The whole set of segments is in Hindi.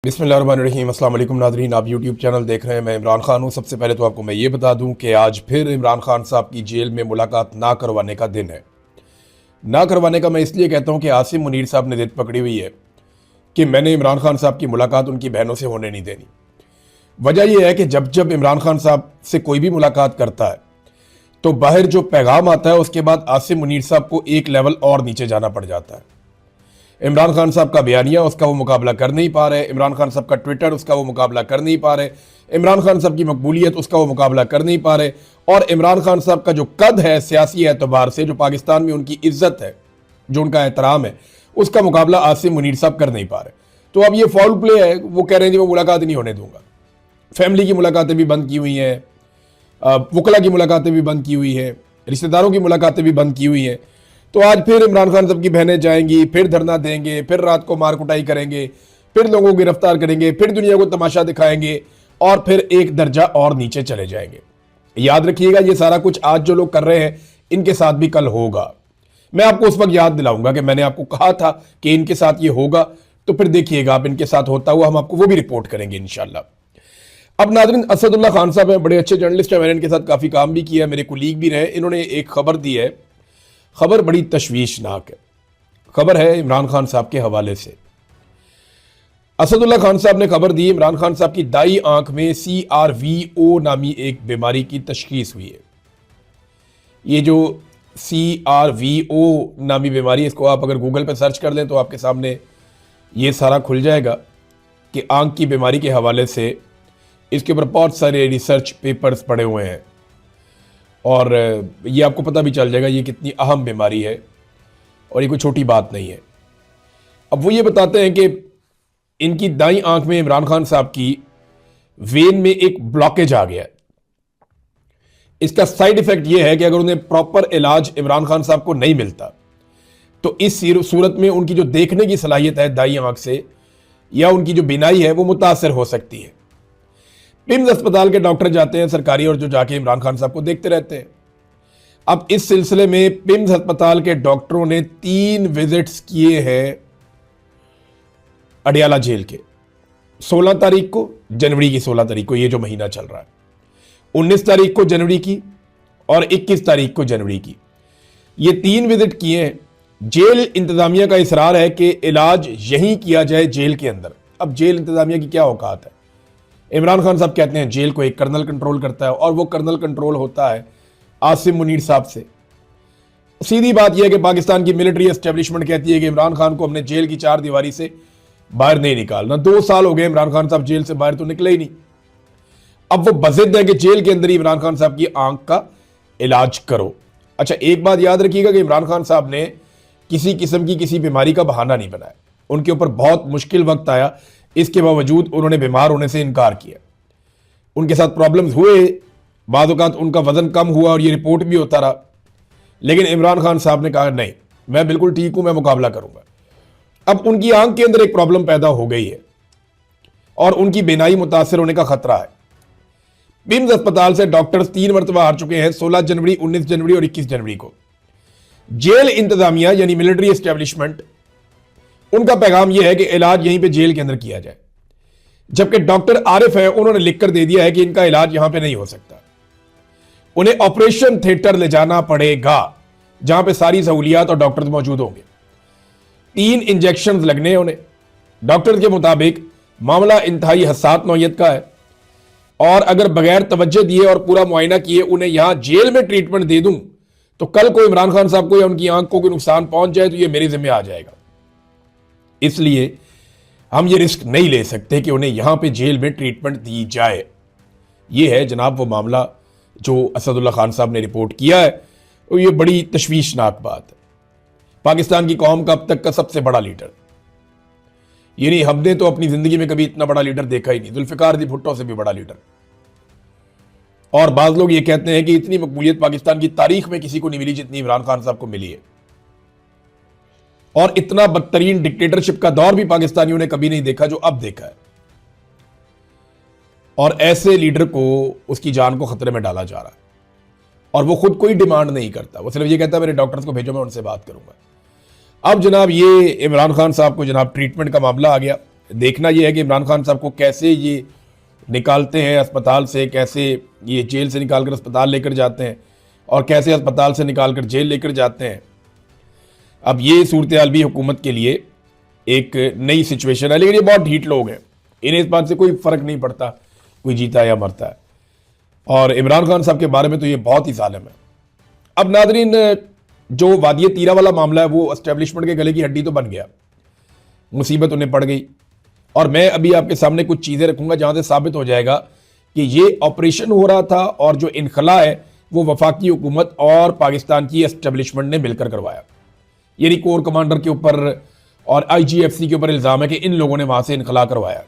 बिस्मिल्लाहिर्रहमानिर्रहीम। अस्सलाम वालेकुम नाज़रीन, आप यूट्यूब चैनल देख रहे हैं। मैं इमरान खान हूँ। सबसे पहले तो आपको मैं ये बता दूँ कि आज फिर इमरान खान साहब की जेल में मुलाकात ना करवाने का दिन है। ना करवाने का मैं इसलिए कहता हूँ कि आसिम मुनीर साहब ने जिद पकड़ी हुई है कि मैंने इमरान खान साहब की मुलाकात उनकी बहनों से होने नहीं देनी। वजह यह है कि जब जब इमरान खान साहब से कोई भी मुलाकात करता है तो बाहर जो पैगाम आता है उसके बाद आसिम मुनीर साहब को एक लेवल और नीचे जाना पड़ जाता है। इमरान खान साहब का बयानिया उसका वो मुकाबला कर नहीं पा रहे, इमरान खान साहब का ट्विटर उसका वो मुकाबला कर नहीं पा रहे, इमरान खान साहब की मकबूलियत उसका वो मुकाबला कर नहीं पा रहे, और इमरान खान साहब का जो कद है सियासी एतबार से, जो पाकिस्तान में उनकी इज्जत है, जो उनका एहतराम है, उसका मुकाबला आसिम मुनीर साहब कर नहीं पा रहे। तो अब ये फाउल प्ले है। वो कह रहे हैं जी मैं मुलाकात नहीं होने दूंगा। फैमिली की मुलाकातें भी बंद की हुई हैं, वकला की मुलाकातें भी बंद की हुई हैं, रिश्तेदारों की मुलाकातें भी बंद की हुई हैं। तो आज फिर इमरान खान साहब की बहनें जाएंगी, फिर धरना देंगे, फिर रात को मार कुटाई करेंगे, फिर लोगों को गिरफ्तार करेंगे, फिर दुनिया को तमाशा दिखाएंगे और फिर एक दर्जा और नीचे चले जाएंगे। याद रखिएगा, ये सारा कुछ आज जो लोग कर रहे हैं इनके साथ भी कल होगा। मैं आपको उस वक्त याद दिलाऊंगा कि मैंने आपको कहा था कि इनके साथ ये होगा, तो फिर देखिएगा आप इनके साथ होता हुआ हम आपको वो भी रिपोर्ट करेंगे इंशाल्लाह। अब नाज़रीन, असदुल्ला खान साहब हैं, बड़े अच्छे जर्नलिस्ट हैं, मैंने इनके साथ काफ़ी काम भी किया, मेरे कुलीग भी रहे। इन्होंने एक खबर दी है, खबर बड़ी तशवीशनाक है। खबर है इमरान खान साहब के हवाले से। असदुल्ला खान साहब ने खबर दी, इमरान खान साहब की दाई आंख में CRVO नामी एक बीमारी की तशखीस हुई है। ये जो CRVO नामी बीमारी, इसको आप अगर गूगल पर सर्च कर लें तो आपके सामने ये सारा खुल जाएगा कि आंख की बीमारी के हवाले से इसके ऊपर बहुत सारे रिसर्च पेपर्स पड़े हुए हैं और ये आपको पता भी चल जाएगा ये कितनी अहम बीमारी है और ये कोई छोटी बात नहीं है। अब वो ये बताते हैं कि इनकी दाईं आंख में, इमरान खान साहब की वेन में एक ब्लॉकेज आ गया है। इसका साइड इफेक्ट ये है कि अगर उन्हें प्रॉपर इलाज इमरान खान साहब को नहीं मिलता तो इस सूरत में उनकी जो देखने की सलाहियत है दाईं आंख से, या उनकी जो बीनाई है वो मुतासर हो सकती है। पिम्स अस्पताल के डॉक्टर जाते हैं सरकारी, और जो जाके इमरान खान साहब को देखते रहते हैं। अब इस सिलसिले में पिम्स अस्पताल के डॉक्टरों ने 3 विजिट्स किए हैं अडियाला जेल के। 16 तारीख को, जनवरी की 16 तारीख को, ये जो महीना चल रहा है, 19 तारीख को जनवरी की और 21 तारीख को जनवरी की, ये 3 विजिट किए हैं। जेल इंतजामिया का इसरार है कि इलाज यहीं किया जाए, जेल के अंदर। अब जेल इंतजामिया की क्या औकात है? इमरान खान साहब कहते हैं जेल को एक कर्नल कंट्रोल करता है, और वो कर्नल कंट्रोल होता है आसिम मुनीर साहब से। सीधी बात यह है कि पाकिस्तान की मिलिट्री एस्टेब्लिशमेंट कहती है कि इमरान खान को हमने जेल की 4 दीवारी से बाहर नहीं निकालना। 2 साल हो गए इमरान खान साहब जेल से बाहर तो निकले ही नहीं। अब वो बज़िद है कि जेल के अंदर ही इमरान खान साहब की आंख का इलाज करो। अच्छा, एक बात याद रखिएगा कि इमरान खान साहब ने किसी किस्म की किसी बीमारी का बहाना नहीं बनाया। उनके ऊपर बहुत मुश्किल वक्त आया, इसके बावजूद उन्होंने बीमार होने से इनकार किया। उनके साथ प्रॉब्लम्स हुए, बाद औक़ात उनका वजन कम हुआ और ये रिपोर्ट भी होता रहा, लेकिन इमरान खान साहब ने कहा नहीं, मैं बिल्कुल ठीक हूं, मैं मुकाबला करूंगा। अब उनकी आंख के अंदर एक प्रॉब्लम पैदा हो गई है और उनकी बीनाई मुतासर होने का खतरा है। पिम्स अस्पताल से डॉक्टर्स 3 मरतबा हार चुके हैं, 16 जनवरी, 19 जनवरी और 21 जनवरी को। जेल इंतजामिया यानी मिलिट्री एस्टेब्लिशमेंट, उनका पैगाम यह है कि इलाज यहीं पे जेल के अंदर किया जाए, जबकि डॉक्टर आरिफ है, उन्होंने लिखकर दे दिया है कि इनका इलाज यहां पे नहीं हो सकता, उन्हें ऑपरेशन थिएटर ले जाना पड़ेगा जहां पे सारी सहूलियात और डॉक्टर्स मौजूद होंगे। 3 इंजेक्शन लगने हैं उन्हें। डॉक्टर के मुताबिक मामला इंतहाई हसास नौयत का है, और अगर बगैर तवज्जो दिए और पूरा मुआयना किए उन्हें यहां जेल में ट्रीटमेंट दे दूं तो कल को इमरान खान साहब को या उनकी आंख को कोई नुकसान पहुंच जाए तो यह मेरे जिम्मे आ जाएगा। इसलिए हम ये रिस्क नहीं ले सकते कि उन्हें यहां पे जेल में ट्रीटमेंट दी जाए। यह है जनाब वो मामला जो असदुल्ला खान साहब ने रिपोर्ट किया है, और ये बड़ी तशवीशनाक बात है। पाकिस्तान की कौम का अब तक का सबसे बड़ा लीडर, यानी हमने तो अपनी जिंदगी में कभी इतना बड़ा लीडर देखा ही नहीं, जुल्फिकार दी भुट्टो से भी बड़ा लीडर। और बाज लोग ये कहते हैं कि इतनी मकबूलियत पाकिस्तान की तारीख में किसी को नहीं मिली जितनी इमरान खान साहब को मिली है, और इतना बदतरीन डिक्टेटरशिप का दौर भी पाकिस्तानियों ने कभी नहीं देखा जो अब देखा है। और ऐसे लीडर को उसकी जान को खतरे में डाला जा रहा है, और वो खुद कोई डिमांड नहीं करता, वो सिर्फ ये कहता है मेरे डॉक्टर्स को भेजो, मैं उनसे बात करूंगा। अब जनाब ये इमरान खान साहब को जनाब ट्रीटमेंट का मामला आ गया। देखना यह है कि इमरान खान साहब को कैसे ये निकालते हैं अस्पताल से, कैसे ये जेल से निकाल कर अस्पताल लेकर जाते हैं और कैसे अस्पताल से निकाल कर जेल लेकर जाते हैं। अब ये सूरत हाल भी हुकूमत के लिए एक नई सिचुएशन है, लेकिन ये बहुत ढीठ लोग हैं, इन्हें इस बात से कोई फ़र्क नहीं पड़ता कोई जीता या मरता है। और इमरान खान साहब के बारे में तो ये बहुत ही जालिम है। अब नादरीन, जो वादिय तीरा वाला मामला है वो एस्टेब्लिशमेंट के गले की हड्डी तो बन गया, मुसीबत उन्हें पड़ गई। और मैं अभी आपके सामने कुछ चीज़ें रखूंगा जहां से साबित हो जाएगा कि ये ऑपरेशन हो रहा था और जो इनखला है वो वफाकी हुकूमत और पाकिस्तान की एस्टेब्लिशमेंट ने मिलकर करवाया। यानी कोर कमांडर के ऊपर और IGFC के ऊपर इल्ज़ाम है कि इन लोगों ने वहां से इनखला करवाया।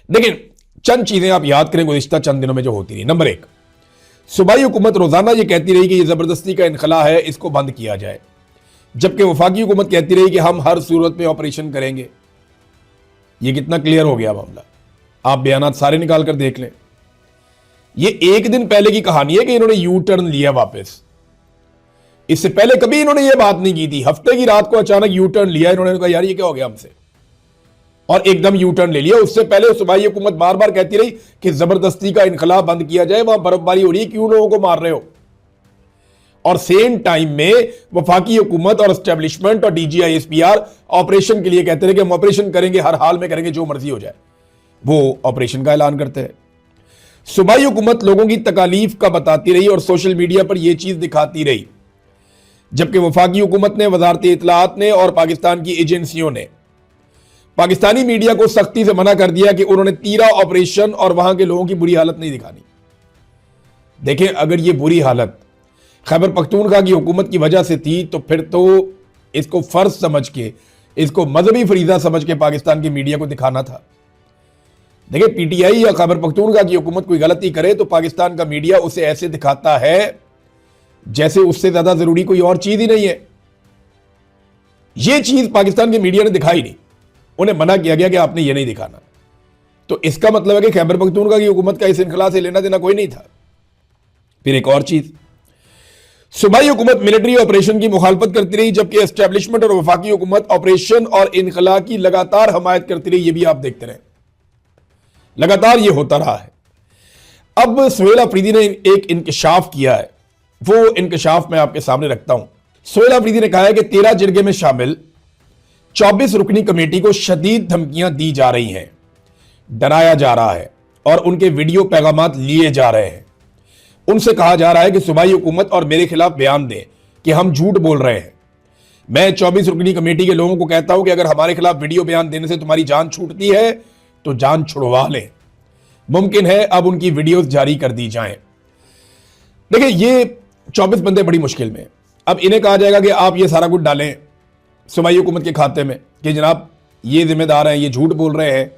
लेकिन चंद चीज़ें आप याद करें गुज़िश्ता चंद दिनों में जो होती रही। नंबर 1, सूबाई हुकूमत रोज़ाना ये कहती रही कि ये ज़बरदस्ती का इनखला है, इसको बंद किया जाए, जबकि वफाकी हुकूमत कहती रही कि हम हर सूरत में ऑपरेशन करेंगे। ये कितना क्लियर हो गया मामला, आप बयानात सारे निकाल कर देख लें। ये एक दिन पहले की कहानी है कि इन्होंने यू टर्न लिया वापस। इससे पहले कभी इन्होंने ये बात नहीं की थी। हफ्ते की रात को अचानक यू टर्न लिया इन्होंने, कहा यार ये क्या हो गया हमसे, और एकदम यू टर्न ले लिया। उससे पहले सूबाई हुकूमत बार बार कहती रही कि जबरदस्ती का इनखला बंद किया जाए, वहां बर्फबारी हो रही है, क्यों लोगों को मार रहे हो। और सेम टाइम में वफाकी हुकूमत और एस्टेब्लिशमेंट और DGI-SPR ऑपरेशन के लिए कहते रहे कि हम ऑपरेशन करेंगे, हर हाल में करेंगे, जो मर्जी हो जाए। वो ऑपरेशन का ऐलान करते हैं। सूबाई हुकूमत लोगों की तकालीफ का बताती रही और सोशल मीडिया पर यह चीज दिखाती रही, जबकि वफाकी हुकूमत ने, वजारत इत्तलाआत ने और पाकिस्तान की एजेंसियों ने पाकिस्तानी मीडिया को सख्ती से मना कर दिया कि उन्होंने तीरा ऑपरेशन और वहां के लोगों की बुरी हालत नहीं दिखानी। देखें, अगर ये बुरी हालत खैबर पख्तूनख्वा की हुकूमत की वजह से थी तो फिर तो इसको फर्ज समझ के, इसको मजहबी फरीजा समझ के पाकिस्तान की मीडिया को दिखाना था। देखिए, PTI या खैबर पख्तूनख्वा की हुकूमत कोई गलती करे तो पाकिस्तान का मीडिया उसे ऐसे दिखाता है जैसे उससे ज्यादा जरूरी कोई और चीज ही नहीं है। यह चीज पाकिस्तान के मीडिया ने दिखाई नहीं, उन्हें मना किया गया कि आपने ये नहीं दिखाना। तो इसका मतलब है कि खैबर पख्तूनख्वा की हुकूमत का इस इनखला से लेना देना कोई नहीं था। फिर एक और चीज, सूबाई हुकूमत मिलिट्री ऑपरेशन की मुखालफत करती रही, जबकि एस्टेब्लिशमेंट और वफाकी हुकूमत ऑपरेशन और इनखला की लगातार हमायत करती रही। ये भी आप देखते रहे, लगातार ये होता रहा है। अब सुहेल अफरीदी ने एक इंकशाफ किया है, वो इंकशाफ मैं आपके सामने रखता हूं। सुहेल अफरीदी ने कहा है कि 13 जिरगे में शामिल 24 रुकनी कमेटी को शदीद धमकियां दी जा रही हैं, डराया जा रहा है और उनके वीडियो पैगामात लिए जा रहे हैं। उनसे कहा जा रहा है कि सूबाई हुकूमत और मेरे खिलाफ बयान दें कि हम झूठ बोल रहे हैं। मैं 24 रुकनी कमेटी के लोगों को कहता हूं कि अगर हमारे खिलाफ वीडियो बयान देने से तुम्हारी जान छूटती है तो जान छुड़वा लें। मुमकिन है अब उनकी वीडियोस जारी कर दी जाएं। देखिए, ये 24 बंदे बड़ी मुश्किल में। अब इन्हें कहा जाएगा कि आप ये सारा कुछ डालें सूबाई हुकूमत के खाते में कि जनाब ये जिम्मेदार हैं, ये झूठ बोल रहे हैं,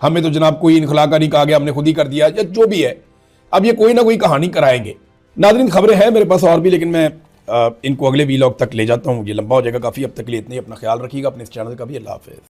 हमें तो जनाब कोई इनखला का नहीं कहा गया, हमने खुद ही कर दिया, या जो भी है। अब ये कोई ना कोई कहानी कराएंगे। नाज़रीन, खबरें हैं मेरे पास और भी, लेकिन मैं इनको अगले वीलॉग तक ले जाता हूँ, ये लंबा हो जाएगा काफ़ी। अब तक के लिए इतने ही। अपना ख्याल रखिएगा, अपने इस चैनल का भी। अल्लाह हाफ़िज़।